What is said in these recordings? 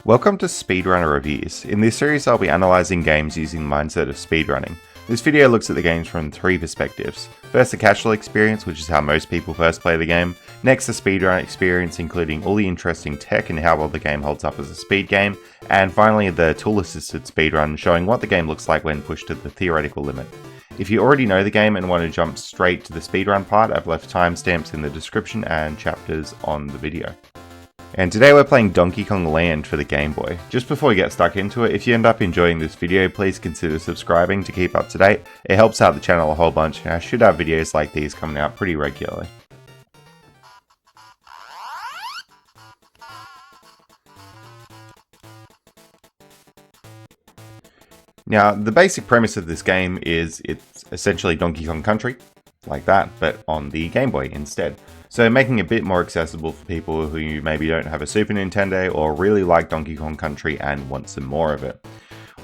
Welcome to Speedrunner Reviews. In this series I'll be analysing games using the mindset of speedrunning. This video looks at the games from three perspectives. First, the casual experience, which is how most people first play the game. Next, the speedrun experience, including all the interesting tech and how well the game holds up as a speed game. And finally, the tool-assisted speedrun, showing what the game looks like when pushed to the theoretical limit. If you already know the game and want to jump straight to the speedrun part, I've left timestamps in the description and chapters on the video. And today we're playing Donkey Kong Land for the Game Boy. Just before we get stuck into it, if you end up enjoying this video, please consider subscribing to keep up to date. It helps out the channel a whole bunch, and I should have videos like these coming out pretty regularly. Now, the basic premise of this game is it's essentially Donkey Kong Country, like that, but on the Game Boy instead. So making it a bit more accessible for people who maybe don't have a Super Nintendo or really like Donkey Kong Country and want some more of it.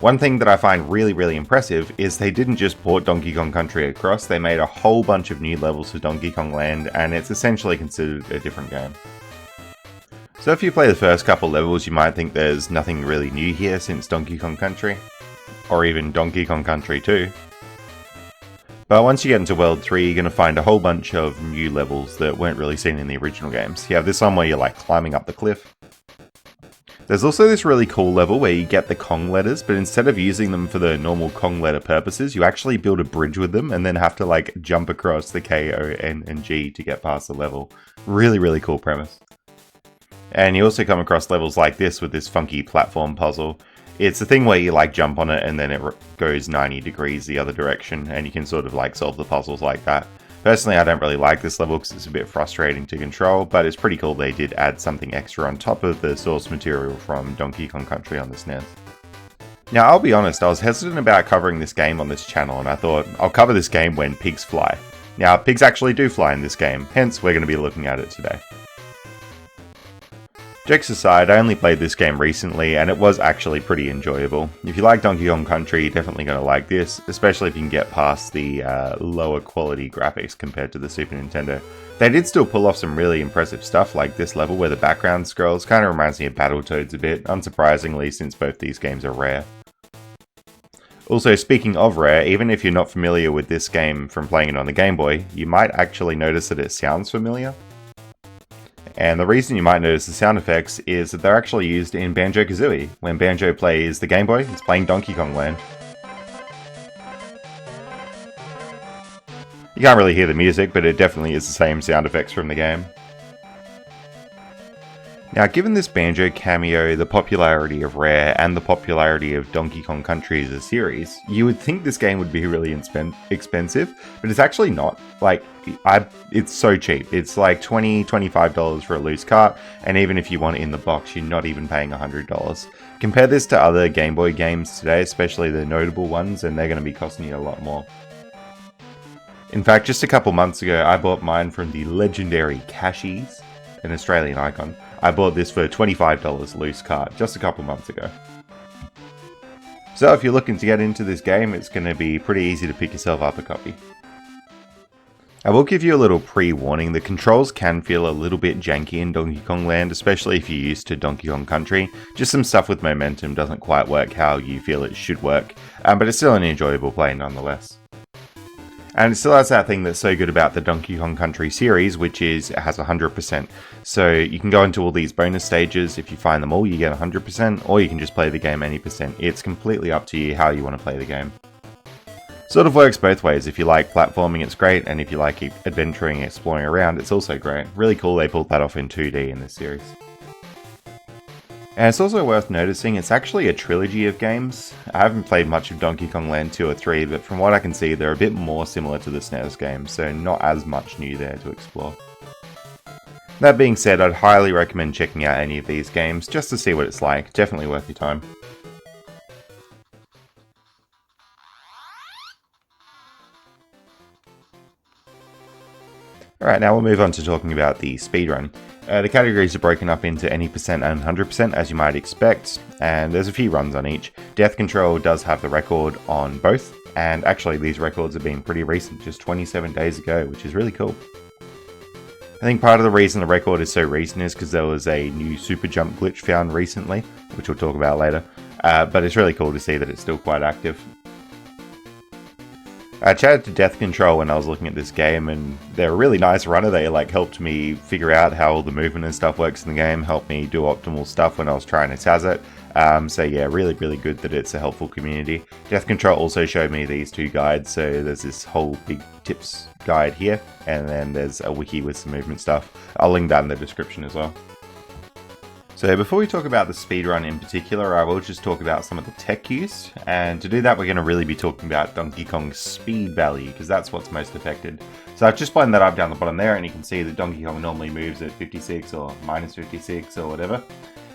One thing that I find really impressive is they didn't just port Donkey Kong Country across, they made a whole bunch of new levels for Donkey Kong Land, and it's essentially considered a different game. So if you play the first couple levels, you might think there's nothing really new here since Donkey Kong Country, or even Donkey Kong Country 2. But once you get into World 3, you're going to find a whole bunch of new levels that weren't really seen in the original games. You have this one where you're like climbing up the cliff. There's also this really cool level where you get the Kong letters, but instead of using them for the normal Kong letter purposes, you actually build a bridge with them and then have to like jump across the K, O, N, and G to get past the level. Really cool premise. And you also come across levels like this with this funky platform puzzle. It's the thing where you like jump on it and then it goes 90 degrees the other direction, and you can sort of like solve the puzzles like that. Personally, I don't really like this level because it's a bit frustrating to control, but it's pretty cool they did add something extra on top of the source material from Donkey Kong Country on the SNES. Now, I'll be honest, I was hesitant about covering this game on this channel, and I thought, I'll cover this game when pigs fly. Now, pigs actually do fly in this game, hence we're going to be looking at it today. Jokes aside, I only played this game recently and it was actually pretty enjoyable. If you like Donkey Kong Country, you're definitely going to like this, especially if you can get past the lower quality graphics compared to the Super Nintendo. They did still pull off some really impressive stuff, like this level where the background scrolls kind of reminds me of Battletoads a bit, unsurprisingly since both these games are Rare. Also, speaking of Rare, even if you're not familiar with this game from playing it on the Game Boy, you might actually notice that it sounds familiar. And the reason you might notice the sound effects is that they're actually used in Banjo-Kazooie. When Banjo plays the Game Boy, it's playing Donkey Kong Land. You can't really hear the music, but it definitely is the same sound effects from the game. Now, given this Banjo cameo, the popularity of Rare, and the popularity of Donkey Kong Country as a series, you would think this game would be really expensive, but it's actually not. Like, it's so cheap. It's like $20–25 for a loose cart, and even if you want it in the box, you're not even paying $100. Compare this to other Game Boy games today, especially the notable ones, and they're going to be costing you a lot more. In fact, just a couple months ago, I bought mine from the legendary Cashies, an Australian icon. I bought this for $25 loose cart just a couple months ago. So if you're looking to get into this game, it's going to be pretty easy to pick yourself up a copy. I will give you a little pre-warning, the controls can feel a little bit janky in Donkey Kong Land, especially if you're used to Donkey Kong Country. Just some stuff with momentum doesn't quite work how you feel it should work, but it's still an enjoyable play nonetheless. And it still has that thing that's so good about the Donkey Kong Country series, which is it has 100%. So you can go into all these bonus stages, if you find them all you get 100%, or you can just play the game any percent. It's completely up to you how you want to play the game. Sort of works both ways. If you like platforming, it's great, and if you like adventuring, exploring around, it's also great. Really cool they pulled that off in 2D in this series. And it's also worth noticing, it's actually a trilogy of games. I haven't played much of Donkey Kong Land 2 or 3, but from what I can see, they're a bit more similar to the SNES game, so not as much new there to explore. That being said, I'd highly recommend checking out any of these games, just to see what it's like. Definitely worth your time. Alright, now we'll move on to talking about the speedrun. The categories are broken up into any percent and 100% as you might expect, and there's a few runs on each. Death Control does have the record on both, and actually these records have been pretty recent, just 27 days ago, which is really cool. I think part of the reason the record is so recent is because there was a new super jump glitch found recently, which we'll talk about later, but it's really cool to see that it's still quite active. I chatted to Death Control when I was looking at this game, and they're a really nice runner. They helped me figure out how all the movement and stuff works in the game, helped me do optimal stuff when I was trying to Taz it. So yeah, really good that it's a helpful community. Death Control also showed me these two guides, so there's this whole big tips guide here, and then there's a wiki with some movement stuff. I'll link that in the description as well. So before we talk about the speedrun in particular, I will just talk about some of the tech used, and to do that we're going to really be talking about Donkey Kong's speed value, because that's what's most affected. So I've just blown that up down the bottom there, and you can see that Donkey Kong normally moves at 56 or minus 56 or whatever.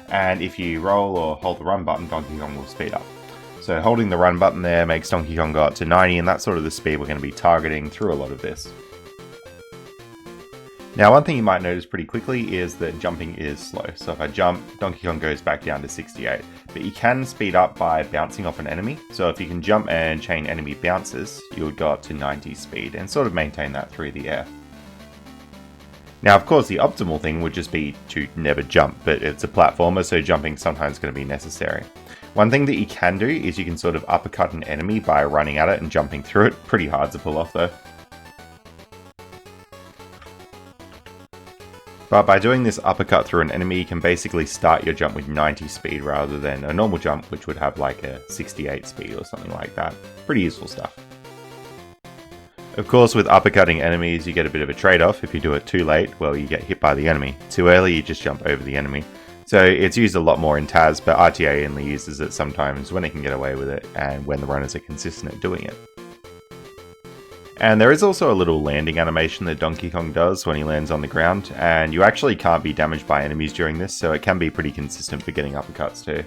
And if you roll or hold the run button, Donkey Kong will speed up. So holding the run button there makes Donkey Kong go up to 90, and that's sort of the speed we're going to be targeting through a lot of this. Now one thing you might notice pretty quickly is that jumping is slow. So if I jump, Donkey Kong goes back down to 68. But you can speed up by bouncing off an enemy. So if you can jump and chain enemy bounces, you would go up to 90 speed and sort of maintain that through the air. Now, of course, the optimal thing would just be to never jump, but it's a platformer, so jumping sometimes going to be necessary. One thing that you can do is you can sort of uppercut an enemy by running at it and jumping through it. Pretty hard to pull off though. But by doing this uppercut through an enemy, you can basically start your jump with 90 speed rather than a normal jump, which would have like a 68 speed or something like that. Pretty useful stuff. Of course, with uppercutting enemies, you get a bit of a trade-off. If you do it too late, well, you get hit by the enemy. Too early, you just jump over the enemy. So it's used a lot more in Taz, but RTA only uses it sometimes when it can get away with it and when the runners are consistent at doing it. And there is also a little landing animation that Donkey Kong does when he lands on the ground, and you actually can't be damaged by enemies during this, so it can be pretty consistent for getting uppercuts too.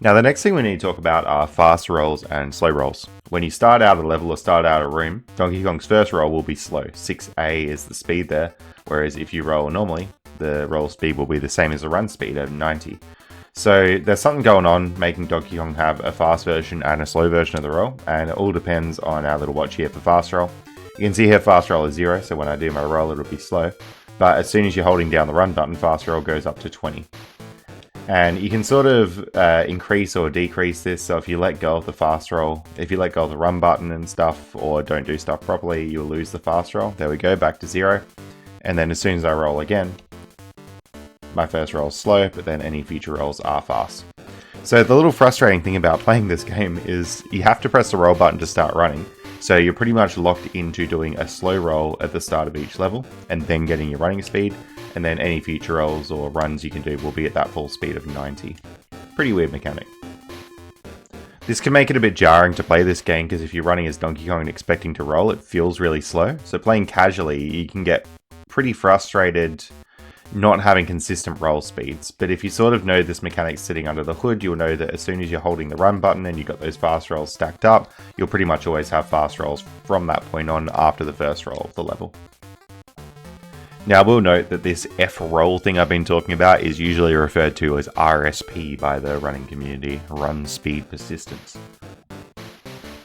Now the next thing we need to talk about are fast rolls and slow rolls. When you start out a level or start out a room, Donkey Kong's first roll will be slow. 6A is the speed there, whereas if you roll normally, the roll speed will be the same as the run speed at 90. So there's something going on making Donkey Kong have a fast version and a slow version of the roll, and it all depends on our little watch here for fast roll. You can see here fast roll is 0, so when I do my roll it'll be slow, but as soon as you're holding down the run button, fast roll goes up to 20. And you can sort of increase or decrease this, so if you let go of the fast roll, if you let go of the run button and stuff, or don't do stuff properly, you'll lose the fast roll. There we go, back to 0. And then as soon as I roll again, my first roll is slow, but then any future rolls are fast. So the little frustrating thing about playing this game is you have to press the roll button to start running, so you're pretty much locked into doing a slow roll at the start of each level, and then getting your running speed, and then any future rolls or runs you can do will be at that full speed of 90. Pretty weird mechanic. This can make it a bit jarring to play this game, because if you're running as Donkey Kong and expecting to roll, it feels really slow. So playing casually, you can get pretty frustrated not having consistent roll speeds. But if you sort of know this mechanic sitting under the hood, you'll know that as soon as you're holding the run button and you've got those fast rolls stacked up, you'll pretty much always have fast rolls from that point on after the first roll of the level. Now I will note that this F roll thing I've been talking about is usually referred to as RSP by the running community, Run Speed Persistence.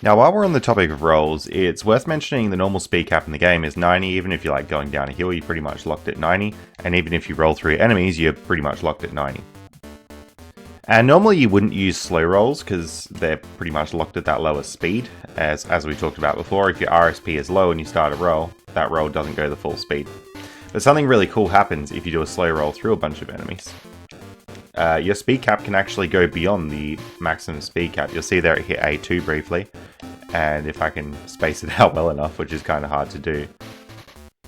Now while we're on the topic of rolls, it's worth mentioning the normal speed cap in the game is 90, even if you're like going down a hill you're pretty much locked at 90, and even if you roll through enemies you're pretty much locked at 90. And normally you wouldn't use slow rolls because they're pretty much locked at that lower speed, as we talked about before. If your RSP is low and you start a roll, that roll doesn't go the full speed. But something really cool happens if you do a slow roll through a bunch of enemies. Your speed cap can actually go beyond the maximum speed cap. You'll see there it hit A2 briefly, and if I can space it out well enough, which is kind of hard to do,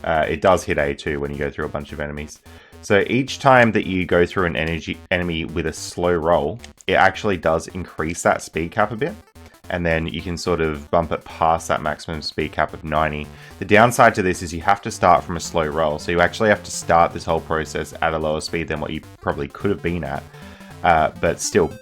it does hit A2 when you go through a bunch of enemies. So each time that you go through an enemy with a slow roll, it actually does increase that speed cap a bit, and then you can sort of bump it past that maximum speed cap of 90. The downside to this is you have to start from a slow roll, so you actually have to start this whole process at a lower speed than what you probably could have been at. But still,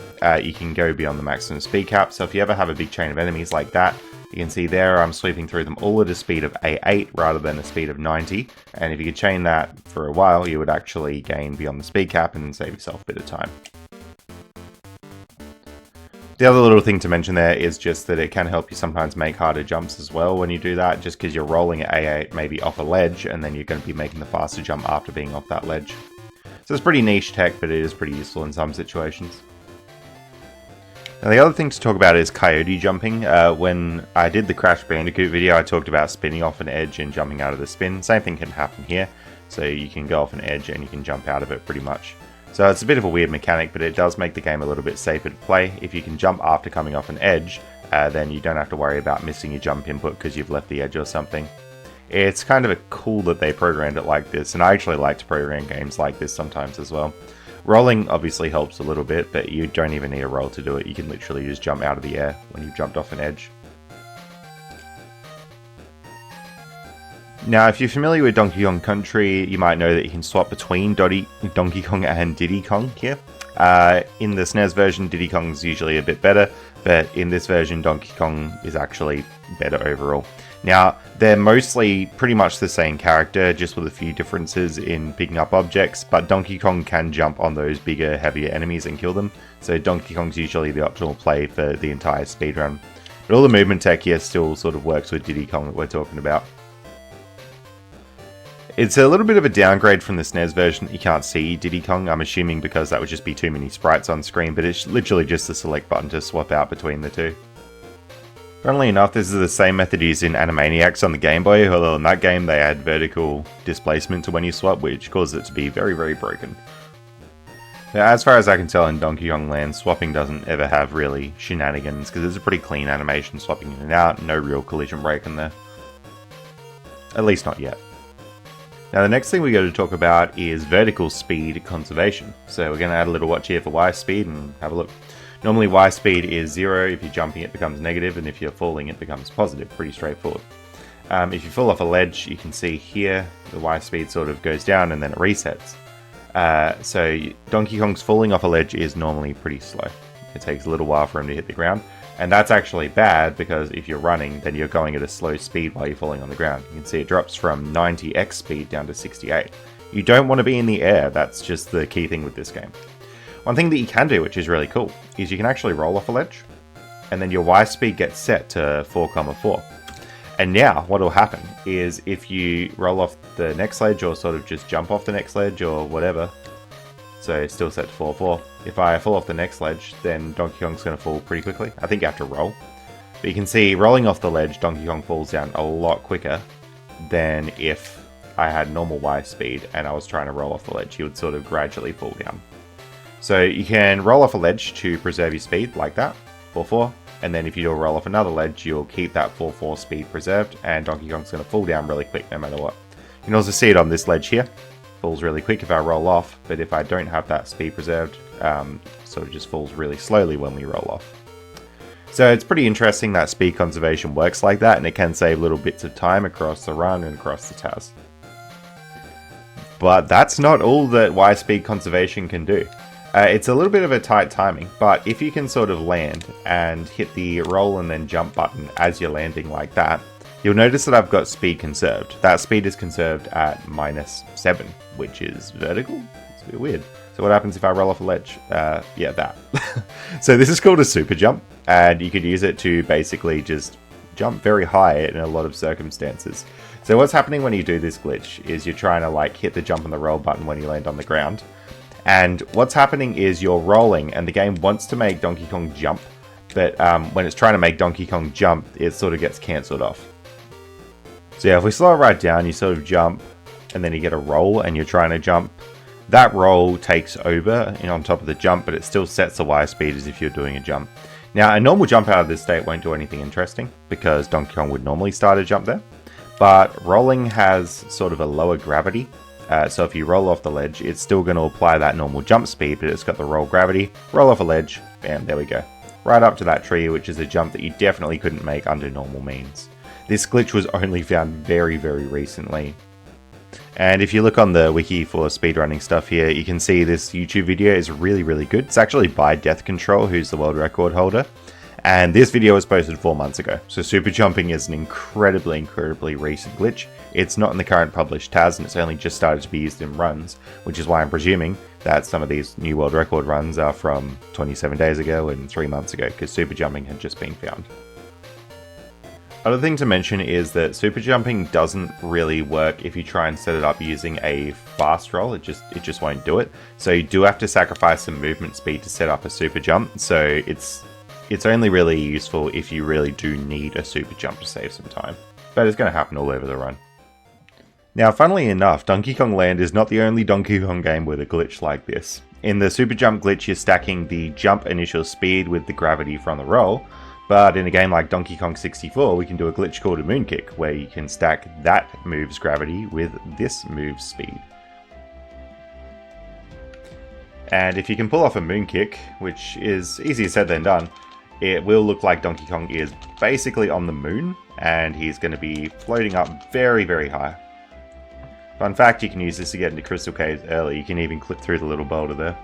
you can go beyond the maximum speed cap, so if you ever have a big chain of enemies like that, you can see there I'm sweeping through them all at a speed of A8 rather than a speed of 90, and if you could chain that for a while, you would actually gain beyond the speed cap and save yourself a bit of time. The other little thing to mention there is just that it can help you sometimes make harder jumps as well when you do that, just because you're rolling at A8 maybe off a ledge, and then you're going to be making the faster jump after being off that ledge. So it's pretty niche tech, but it is pretty useful in some situations. Now the other thing to talk about is coyote jumping. When I did the Crash Bandicoot video, I talked about spinning off an edge and jumping out of the spin. Same thing can happen here. So you can go off an edge and you can jump out of it pretty much. So it's a bit of a weird mechanic, but it does make the game a little bit safer to play. If you can jump after coming off an edge, then you don't have to worry about missing your jump input because you've left the edge or something. It's kind of cool that they programmed it like this, and I actually like to program games like this sometimes as well. Rolling obviously helps a little bit, but you don't even need a roll to do it. You can literally just jump out of the air when you've jumped off an edge. Now, if you're familiar with Donkey Kong Country, you might know that you can swap between Donkey Kong and Diddy Kong here. In the SNES version, Diddy Kong's usually a bit better, but in this version, Donkey Kong is actually better overall. Now, they're mostly pretty much the same character, just with a few differences in picking up objects, but Donkey Kong can jump on those bigger, heavier enemies and kill them, so Donkey Kong's usually the optimal play for the entire speedrun. But all the movement tech here still sort of works with Diddy Kong that we're talking about. It's a little bit of a downgrade from the SNES version. You can't see Diddy Kong, I'm assuming because that would just be too many sprites on screen, but it's literally just the select button to swap out between the two. Funnily enough, this is the same method used in Animaniacs on the Game Boy, although in that game they add vertical displacement to when you swap, which causes it to be very, very broken. Now, as far as I can tell in Donkey Kong Land, swapping doesn't ever have really shenanigans, because it's a pretty clean animation swapping in and out, no real collision break in there. At least not yet. Now the next thing we got to talk about is vertical speed conservation. So we're going to add a little watch here for Y speed and have a look. Normally Y speed is 0, if you're jumping it becomes negative, and if you're falling it becomes positive, pretty straightforward. If you fall off a ledge, you can see here the Y speed sort of goes down and then it resets. So Donkey Kong's falling off a ledge is normally pretty slow. It takes a little while for him to hit the ground. And that's actually bad, because if you're running, then you're going at a slow speed while you're falling on the ground. You can see it drops from 90x speed down to 68. You don't want to be in the air, that's just the key thing with this game. One thing that you can do, which is really cool, is you can actually roll off a ledge, and then your Y speed gets set to 4,4. And now, what will happen is if you roll off the next ledge, or sort of just jump off the next ledge, or whatever, so it's still set to 4,4. If I fall off the next ledge, then Donkey Kong's going to fall pretty quickly. I think you have to roll. But you can see, rolling off the ledge, Donkey Kong falls down a lot quicker than if I had normal Y speed and I was trying to roll off the ledge. He would sort of gradually fall down. So you can roll off a ledge to preserve your speed, like that, 4,4. And then if you do a roll off another ledge, you'll keep that 4,4 speed preserved, and Donkey Kong's going to fall down really quick no matter what. You can also see it on this ledge here. Falls really quick if I roll off, but if I don't have that speed preserved, sort of just falls really slowly when we roll off. So it's pretty interesting that speed conservation works like that, and it can save little bits of time across the run and across the TAS. But that's not all that Y speed conservation can do. It's a little bit of a tight timing, but if you can sort of land and hit the roll and then jump button as you're landing like that, you'll notice that I've got speed conserved. That speed is conserved at -7, which is vertical. It's a bit weird. So what happens if I roll off a ledge? Yeah, that. So this is called a super jump, and you could use it to basically just jump very high in a lot of circumstances. So what's happening when you do this glitch is you're trying to like hit the jump and the roll button when you land on the ground. And what's happening is you're rolling, and the game wants to make Donkey Kong jump, but when it's trying to make Donkey Kong jump, it sort of gets cancelled off. So yeah, if we slow it right down, you sort of jump, and then you get a roll, and you're trying to jump. That roll takes over on top of the jump, but it still sets the Y speed as if you're doing a jump. Now, a normal jump out of this state won't do anything interesting, because Donkey Kong would normally start a jump there. But rolling has sort of a lower gravity. So if you roll off the ledge, it's still going to apply that normal jump speed, but it's got the roll gravity. Roll off a ledge, bam, there we go. Right up to that tree, which is a jump that you definitely couldn't make under normal means. This glitch was only found very, very recently. And if you look on the wiki for speedrunning stuff here, you can see this YouTube video is really, really good. It's actually by Death Control, who's the world record holder. And this video was posted 4 months ago. So super jumping is an incredibly, incredibly recent glitch. It's not in the current published TAS, and it's only just started to be used in runs, which is why I'm presuming that some of these new world record runs are from 27 days ago and 3 months ago, because super jumping had just been found. Other thing to mention is that super jumping doesn't really work if you try and set it up using a fast roll. It just won't do it. So you do have to sacrifice some movement speed to set up a super jump. So it's only really useful if you really do need a super jump to save some time. But it's going to happen all over the run. Now, funnily enough, Donkey Kong Land is not the only Donkey Kong game with a glitch like this. In the super jump glitch, you're stacking the jump initial speed with the gravity from the roll. But in a game like Donkey Kong 64, we can do a glitch called a moon kick, where you can stack that move's gravity with this move's speed. And if you can pull off a moon kick, which is easier said than done, it will look like Donkey Kong is basically on the moon, and he's going to be floating up very, very high. Fun fact, you can use this to get into Crystal Caves early. You can even clip through the little boulder there.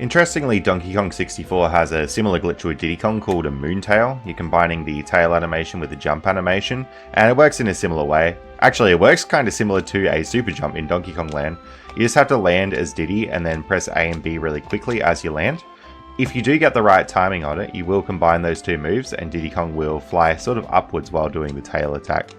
Interestingly, Donkey Kong 64 has a similar glitch with Diddy Kong called a moon tail. You're combining the tail animation with the jump animation, and it works in a similar way. Actually, it works kind of similar to a super jump in Donkey Kong Land. You just have to land as Diddy and then press A and B really quickly as you land. If you do get the right timing on it, you will combine those two moves and Diddy Kong will fly sort of upwards while doing the tail attack.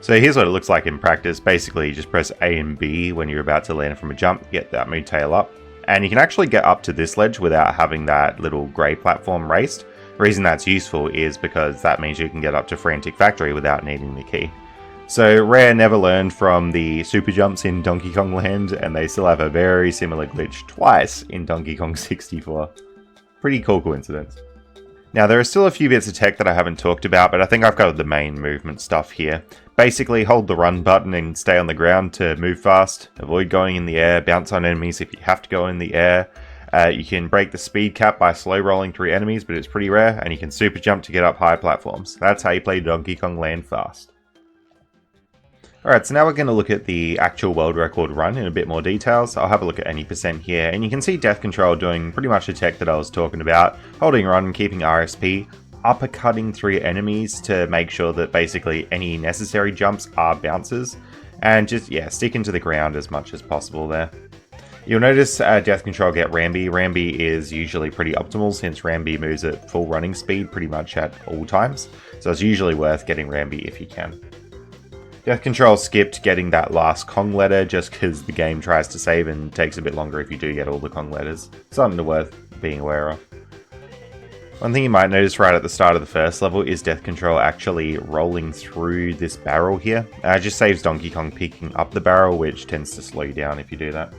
So here's what it looks like in practice. Basically, you just press A and B when you're about to land from a jump, get that moon tail up. And you can actually get up to this ledge without having that little grey platform raised. The reason that's useful is because that means you can get up to Frantic Factory without needing the key. So Rare never learned from the super jumps in Donkey Kong Land, and they still have a very similar glitch twice in Donkey Kong 64. Pretty cool coincidence. Now, there are still a few bits of tech that I haven't talked about, but I think I've covered the main movement stuff here. Basically, hold the run button and stay on the ground to move fast. Avoid going in the air, bounce on enemies if you have to go in the air. You can break the speed cap by slow rolling through enemies, but it's pretty rare, and you can super jump to get up high platforms. That's how you play Donkey Kong Land fast. Alright, so now we're going to look at the actual world record run in a bit more detail. So I'll have a look at any percent here, and you can see Death Control doing pretty much the tech that I was talking about. Holding run and keeping RSP, uppercutting through enemies to make sure that basically any necessary jumps are bounces, and just, yeah, sticking to the ground as much as possible there. You'll notice Death Control get Rambi. Rambi is usually pretty optimal since Rambi moves at full running speed pretty much at all times, so it's usually worth getting Rambi if you can. Death Control skipped getting that last Kong letter just because the game tries to save and takes a bit longer if you do get all the Kong letters. Something worth being aware of. One thing you might notice right at the start of the first level is Death Control actually rolling through this barrel here. It just saves Donkey Kong picking up the barrel, which tends to slow you down if you do that.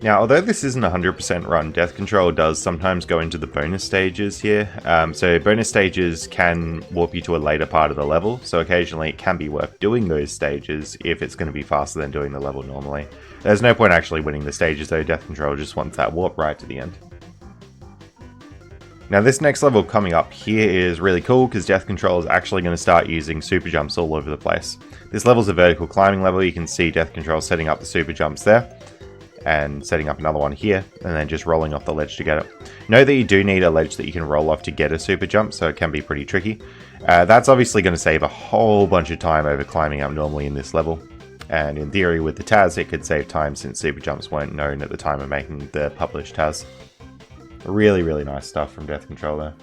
Now, although this isn't 100% run, Death Control does sometimes go into the bonus stages here. So bonus stages can warp you to a later part of the level, so occasionally it can be worth doing those stages if it's going to be faster than doing the level normally. There's no point actually winning the stages though, Death Control just wants that warp right to the end. Now this next level coming up here is really cool because Death Control is actually going to start using super jumps all over the place. This level's a vertical climbing level. You can see Death Control setting up the super jumps there, and setting up another one here, and then just rolling off the ledge to get it. Note that you do need a ledge that you can roll off to get a super jump, so it can be pretty tricky. That's obviously going to save a whole bunch of time over climbing up normally in this level, and in theory with the TAS it could save time since super jumps weren't known at the time of making the published TAS. Really, really nice stuff from Death Control there.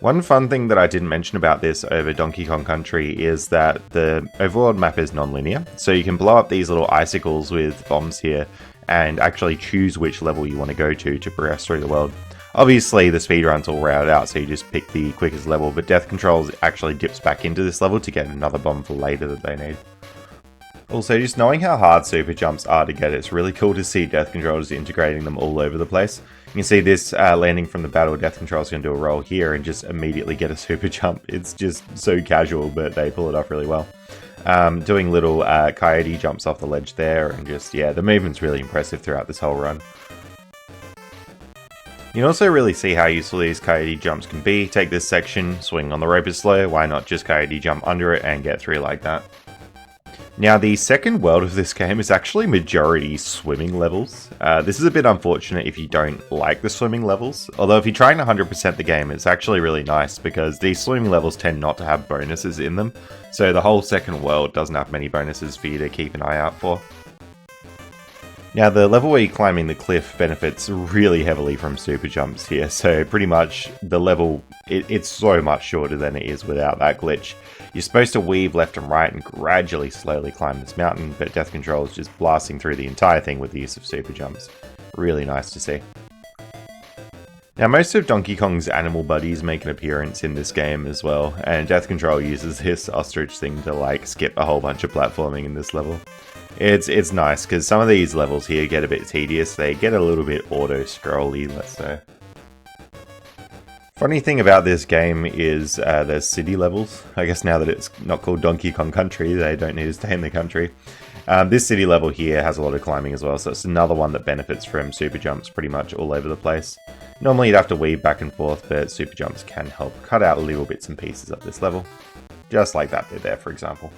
One fun thing that I didn't mention about this over Donkey Kong Country is that the overworld map is non-linear, so you can blow up these little icicles with bombs here and actually choose which level you want to go to progress through the world. Obviously the speedrun's all routed out, so you just pick the quickest level, but Death Control actually dips back into this level to get another bomb for later that they need. Also, just knowing how hard super jumps are to get, it's really cool to see Death Control just integrating them all over the place. You can see this landing from the battle. Death Control is going to do a roll here and just immediately get a super jump. It's just so casual, but they pull it off really well. Doing little coyote jumps off the ledge there, and just, yeah, the movement's really impressive throughout this whole run. You can also really see how useful these coyote jumps can be. Take this section, swing on the rope is slow, why not just coyote jump under it and get through like that. Now, the second world of this game is actually majority swimming levels. This is a bit unfortunate if you don't like the swimming levels, although if you're trying to 100% the game, it's actually really nice because these swimming levels tend not to have bonuses in them, so the whole second world doesn't have many bonuses for you to keep an eye out for. Now, the level where you're climbing the cliff benefits really heavily from super jumps here, so pretty much the level, it's so much shorter than it is without that glitch. You're supposed to weave left and right and gradually slowly climb this mountain, but Death Control is just blasting through the entire thing with the use of super jumps. Really nice to see. Now, most of Donkey Kong's animal buddies make an appearance in this game as well, and Death Control uses this ostrich thing to like skip a whole bunch of platforming in this level. It's nice because some of these levels here get a bit tedious, they get a little bit auto-scrolly, let's say. Funny thing about this game is there's city levels. I guess now that it's not called Donkey Kong Country, they don't need to stay in the country. This city level here has a lot of climbing as well, so it's another one that benefits from super jumps pretty much all over the place. Normally you'd have to weave back and forth, but super jumps can help cut out little bits and pieces of this level. Just like that bit there, for example.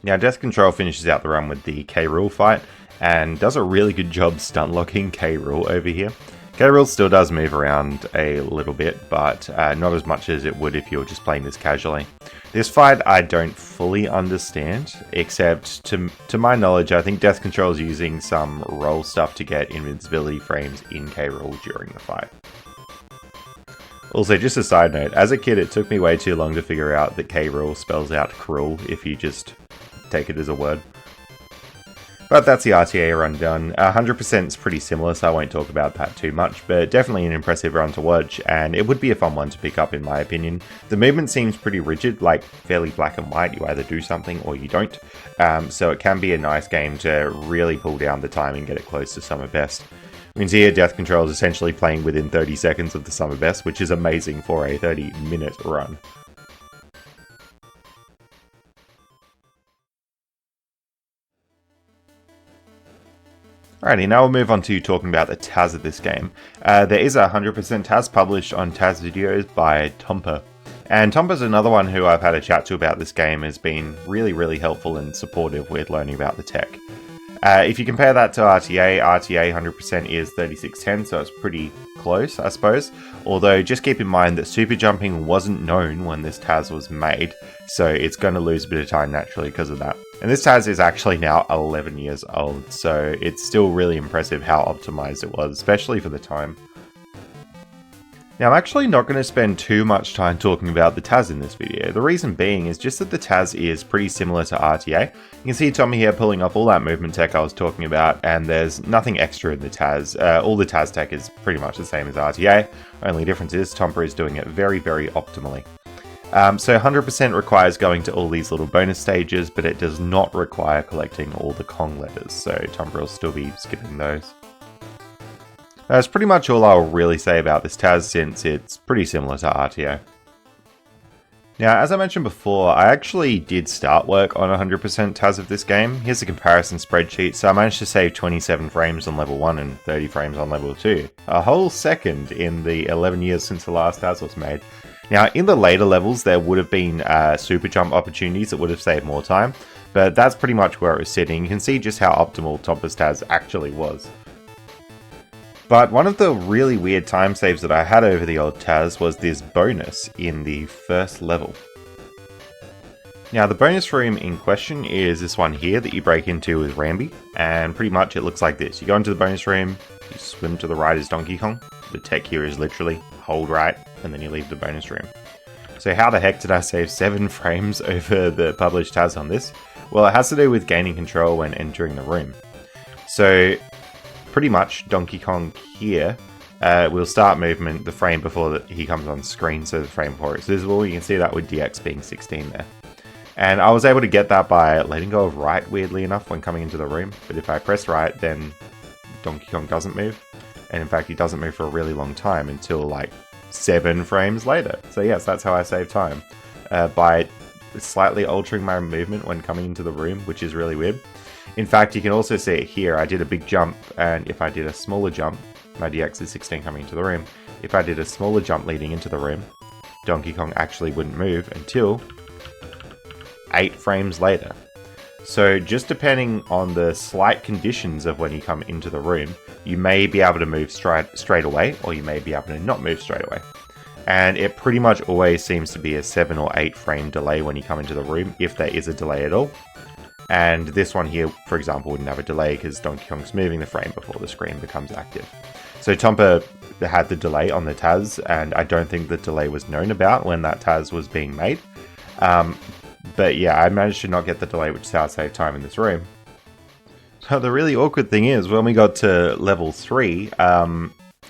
Now, Death Control finishes out the run with the K. Rool fight, and does a really good job stunt locking K. Rool over here. K. Rool still does move around a little bit, but not as much as it would if you were just playing this casually. This fight I don't fully understand, except to my knowledge, I think Death Control is using some roll stuff to get invincibility frames in K. Rool during the fight. Also, just a side note, as a kid it took me way too long to figure out that K. Rool spells out cruel if you just take it as a word. But that's the RTA run done. 100% is pretty similar, so I won't talk about that too much, but definitely an impressive run to watch, and it would be a fun one to pick up in my opinion. The movement seems pretty rigid, like fairly black and white, you either do something or you don't, so it can be a nice game to really pull down the time and get it close to summer best. We can see here Death Control is essentially playing within 30 seconds of the summer best, which is amazing for a 30-minute run. Alrighty, now we'll move on to talking about the TAS of this game. There is a 100% TAS published on TAS videos by Tompa. And Tompa's another one who I've had a chat to about this game, has been really helpful and supportive with learning about the tech. If you compare that to RTA 100% is 3610, so it's pretty close, I suppose. Although, just keep in mind that super jumping wasn't known when this TAS was made, so it's going to lose a bit of time naturally because of that. And this TAS is actually now 11 years old, so it's still really impressive how optimized it was, especially for the time. Now, I'm actually not going to spend too much time talking about the TAS in this video. The reason being is just that the TAS is pretty similar to RTA. You can see Tommy here pulling off all that movement tech I was talking about, and there's nothing extra in the TAS. All the TAS tech is pretty much the same as RTA. Only difference is Tompa is doing it very optimally. So 100% requires going to all these little bonus stages, but it does not require collecting all the Kong letters, so Tompa will still be skipping those. That's pretty much all I'll really say about this TAS, since it's pretty similar to RTA. Now, as I mentioned before, I actually did start work on 100% TAS of this game. Here's a comparison spreadsheet, so I managed to save 27 frames on level 1 and 30 frames on level 2. A whole second in the 11 years since the last TAS was made. Now, in the later levels, there would have been super jump opportunities that would have saved more time, but that's pretty much where it was sitting. You can see just how optimal Tompa's TAS actually was. But one of the really weird time saves that I had over the old TAS was this bonus in the first level. Now, the bonus room in question is this one here that you break into with Rambi, and pretty much it looks like this. You go into the bonus room, you swim to the right as Donkey Kong. The tech here is literally hold right, and then you leave the bonus room. So how the heck did I save 7 frames over the published TAS on this? Well, it has to do with gaining control when entering the room. So pretty much Donkey Kong here will start movement the frame before he comes on screen, so the frame before it's visible. You can see that with DX being 16 there. And I was able to get that by letting go of right, weirdly enough, when coming into the room. But if I press right, then Donkey Kong doesn't move. And in fact, he doesn't move for a really long time until like 7 frames later. So yes, that's how I save time. By slightly altering my movement when coming into the room, which is really weird. In fact, you can also see it here. I did a big jump, and if I did a smaller jump, my DX is 16 coming into the room. If I did a smaller jump leading into the room, Donkey Kong actually wouldn't move until 8 frames later. So just depending on the slight conditions of when you come into the room, you may be able to move straight away, or you may be able to not move straight away. And it pretty much always seems to be a 7 or 8 frame delay when you come into the room, if there is a delay at all. And this one here, for example, wouldn't have a delay because Donkey Kong's moving the frame before the screen becomes active. So Tompa had the delay on the TAS, and I don't think the delay was known about when that TAS was being made. But yeah, I managed to not get the delay, which is how I saved time in this room. So the really awkward thing is, when we got to level 3,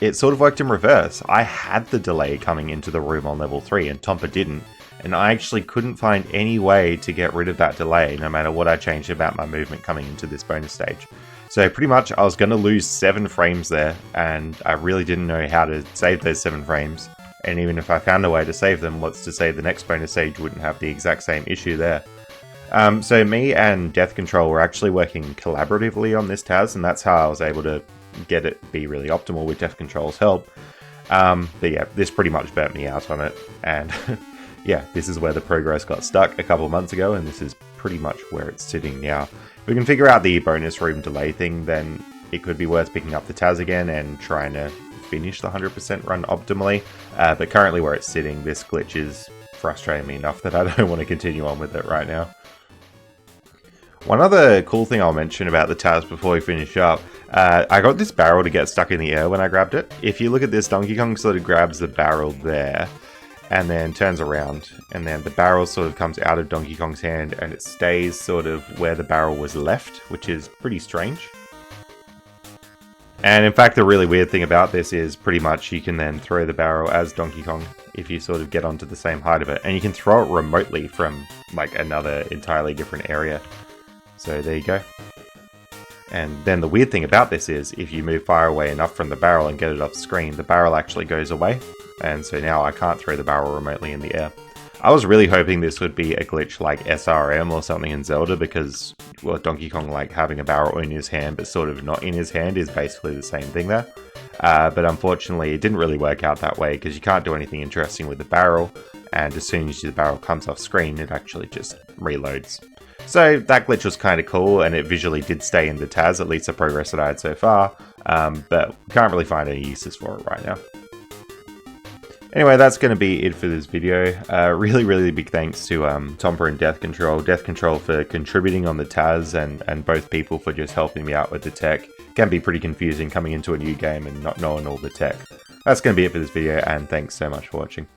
it sort of worked in reverse. I had the delay coming into the room on level 3, and Tompa didn't. And I actually couldn't find any way to get rid of that delay, no matter what I changed about my movement coming into this bonus stage. So pretty much I was going to lose 7 frames there, and I really didn't know how to save those 7 frames. And even if I found a way to save them, what's to say the next bonus stage wouldn't have the exact same issue there. So me and Death Control were actually working collaboratively on this TAS, and that's how I was able to get it be really optimal with Death Control's help. But yeah, this pretty much burnt me out on it, and yeah, this is where the progress got stuck a couple of months ago, and this is pretty much where it's sitting now. If we can figure out the bonus room delay thing, then it could be worth picking up the TAS again and trying to finish the 100% run optimally. But currently where it's sitting, this glitch is frustrating me enough that I don't want to continue on with it right now. One other cool thing I'll mention about the TAS before we finish up, I got this barrel to get stuck in the air when I grabbed it. If you look at this, Donkey Kong sort of grabs the barrel there, and then turns around, and then the barrel sort of comes out of Donkey Kong's hand, and it stays sort of where the barrel was left, which is pretty strange. And in fact, the really weird thing about this is pretty much you can then throw the barrel as Donkey Kong if you sort of get onto the same height of it, and you can throw it remotely from like another entirely different area. So there you go. And then the weird thing about this is if you move far away enough from the barrel and get it off screen, the barrel actually goes away. And so now I can't throw the barrel remotely in the air. I was really hoping this would be a glitch like SRM or something in Zelda, because, well, Donkey Kong like having a barrel in his hand but sort of not in his hand is basically the same thing there. But unfortunately it didn't really work out that way, because you can't do anything interesting with the barrel, and as soon as the barrel comes off screen it actually just reloads. So that glitch was kind of cool, and it visually did stay in the TAS, at least the progress that I had so far, but can't really find any uses for it right now. Anyway, that's going to be it for this video. Really big thanks to Tompa and Death Control for contributing on the TAS, and both people for just helping me out with the tech. It can be pretty confusing coming into a new game and not knowing all the tech. That's going to be it for this video, and thanks so much for watching.